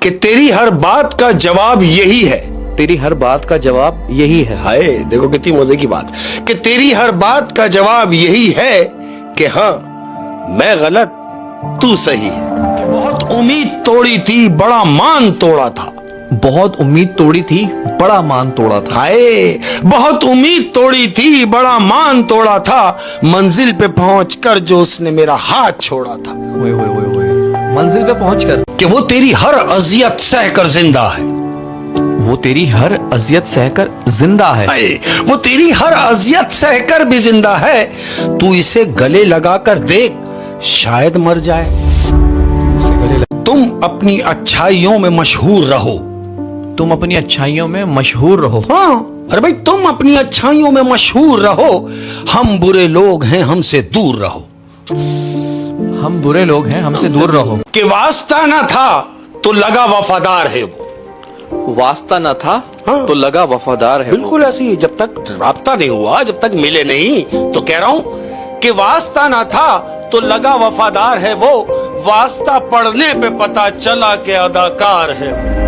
कि तेरी हर बात का जवाब यही है। तेरी हर बात का जवाब यही है। हाय, देखो कितनी मजे की बात कि तेरी हर बात का जवाब यही है कि हाँ मैं गलत तू सही है। बहुत उम्मीद तोड़ी थी बड़ा मान तोड़ा था। बहुत उम्मीद तोड़ी थी बड़ा मान तोड़ा था। हाय, बहुत उम्मीद तोड़ी थी बड़ा मान तोड़ा था, मंजिल पे पहुंचकर जो उसने मेरा हाथ छोड़ा था। ओए ओए ओए ओए, मंजिल पे पहुंचकर कि वो तेरी हर अजियत सहकर जिंदा है। वो तेरी हर अजियत सहकर जिंदा है। हाय, वो तेरी हर अजियत सहकर भी जिंदा है। तू इसे गले लगाकर देख, शायद मर जाए। तुम अपनी अच्छाइयों में मशहूर रहो। तुम अपनी अच्छाइयों में मशहूर रहो। हाँ, अरे भाई तुम अपनी अच्छाइयों में मशहूर रहो। हम बुरे लोग हैं, हमसे दूर रहो। हम बुरे लोग हैं, हमसे दूर रहो। कि वास्ता ना था तो लगा वफादार है वो। वास्ता न था हाँ। तो लगा वफादार है। बिल्कुल ऐसी ही, जब तक राब्ता नहीं हुआ, जब तक मिले नहीं, तो कह रहा हूं कि वास्ता ना था तो लगा वफादार है वो। वास्ता पढ़ने पे पता चला कि अदाकार है वो।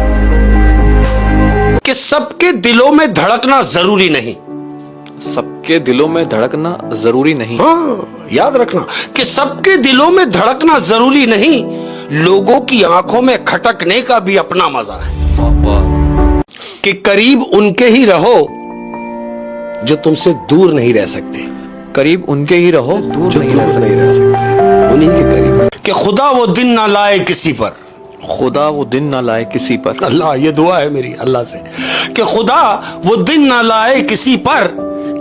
कि सबके दिलों में धड़कना जरूरी नहीं। सबके दिलों में धड़कना जरूरी नहीं। हाँ, याद रखना कि सबके दिलों में धड़कना जरूरी नहीं। लोगों की आंखों में खटकने का भी अपना मजा है। कि करीब उनके ही रहो जो तुमसे दूर नहीं रह सकते। करीब उनके ही रहो जो दूर नहीं रह सकते, उन्हीं के करीब। कि खुदा वो दिन ना लाए किसी पर। खुदा वो दिन ना लाए किसी पर। अल्लाह, ये दुआ है मेरी अल्लाह से कि खुदा वो दिन ना लाए किसी पर,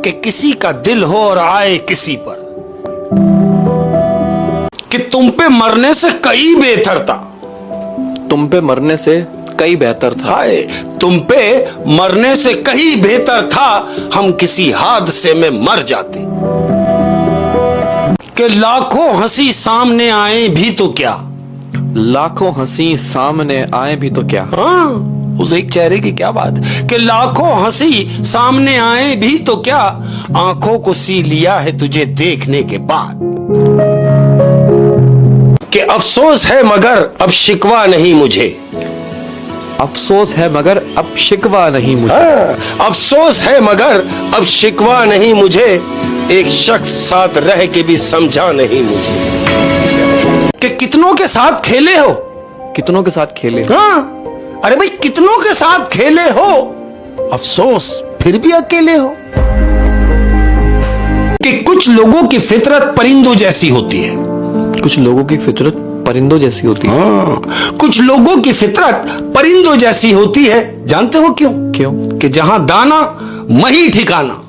कि किसी का दिल हो और आए किसी पर। कि तुम पे मरने से कई बेहतर था। तुम पे मरने से कई बेहतर था। हाय, तुम पे मरने से कहीं बेहतर था हम किसी हादसे में मर जाते। कि लाखों हंसी सामने आए भी तो क्या। लाखों हंसी सामने आए भी तो क्या। हाँ, उस एक चेहरे की क्या बात है। कि लाखों हंसी सामने आए भी तो क्या, आंखों को सी लिया है तुझे देखने के बाद। कि अफसोस है मगर अब शिकवा नहीं मुझे। अफसोस है मगर अब शिकवा नहीं मुझे। हाँ, अफसोस है मगर अब शिकवा नहीं मुझे, एक शख्स साथ रह के भी समझा नहीं मुझे। कि कितनों के साथ खेले हो। कितनों के साथ खेले। हाँ, अरे भाई कितनों के साथ खेले हो, अफसोस फिर भी अकेले हो। कि कुछ लोगों की फितरत परिंदों जैसी होती है। कुछ लोगों की फितरत परिंदों जैसी होती है। हाँ, कुछ लोगों की फितरत परिंदों जैसी होती है। जानते हो क्यों? क्यों? कि जहां दाना वहीं ठिकाना।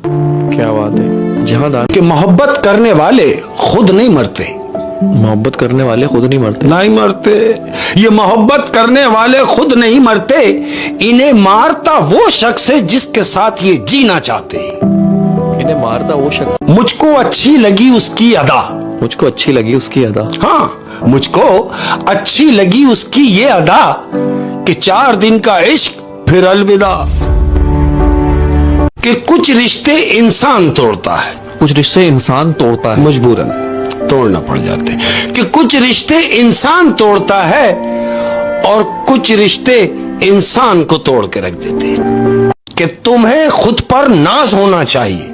क्या बात है, जहां दाना। कि मोहब्बत करने वाले खुद नहीं मरते। मोहब्बत करने वाले खुद नहीं मरते। नहीं मरते, ये मोहब्बत करने वाले खुद नहीं मरते। इन्हें मारता वो शख्स है जिसके साथ ये जीना चाहते हैं। इन्हें मारता वो शख्स। मुझको अच्छी लगी उसकी अदा। मुझको अच्छी लगी उसकी अदा। हाँ, मुझको अच्छी लगी उसकी ये अदा, कि 4 दिन का इश्क फिर अलविदा। कि कुछ रिश्ते इंसान तोड़ता है। कुछ रिश्ते इंसान तोड़ता है। मजबूरन तोड़ना पड़ जाते हैं। कि कुछ रिश्ते इंसान तोड़ता है और कुछ रिश्ते इंसान को तोड़ के रख देते हैं। कि तुम्हें खुद पर नाज होना चाहिए।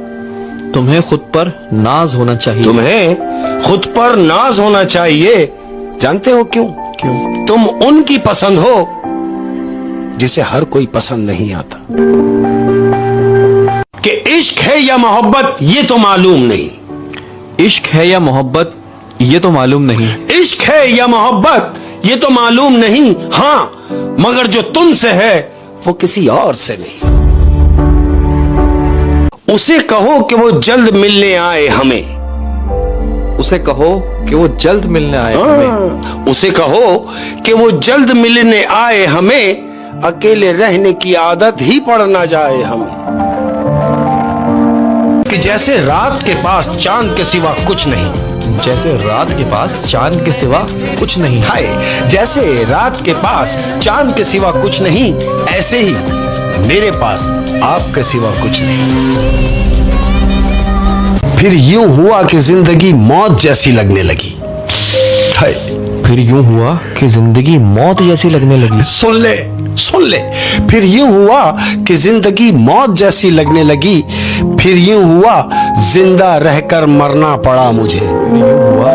तुम्हें खुद पर नाज होना चाहिए। तुम्हें खुद पर नाज होना चाहिए। जानते हो क्यों? क्यों? तुम उनकी पसंद हो जिसे हर कोई पसंद नहीं आता। कि इश्क है या मोहब्बत ये तो मालूम नहीं। इश्क है या मोहब्बत ये तो मालूम नहीं। इश्क है या मोहब्बत ये तो मालूम नहीं, हाँ मगर जो तुमसे है वो किसी और से नहीं। उसे कहो कि वो जल्द मिलने आए हमें। उसे कहो कि वो जल्द मिलने आए हमें। उसे कहो कि वो जल्द मिलने आए हमें, अकेले रहने की आदत ही पड़ ना जाए हमें। कि जैसे रात के पास चांद के सिवा कुछ नहीं। जैसे रात के पास चांद के सिवा कुछ नहीं। हाय, जैसे रात के पास चांद के सिवा कुछ नहीं, ऐसे ही मेरे पास आपके सिवा कुछ नहीं। फिर यूं हुआ कि जिंदगी मौत जैसी लगने लगी। हाय, फिर यूं हुआ कि जिंदगी मौत जैसी लगने लगी। सुन ले, फिर यूं हुआ कि जिंदगी मौत जैसी लगने लगी, फिर यूं हुआ जिंदा रहकर मरना पड़ा मुझे। यूं हुआ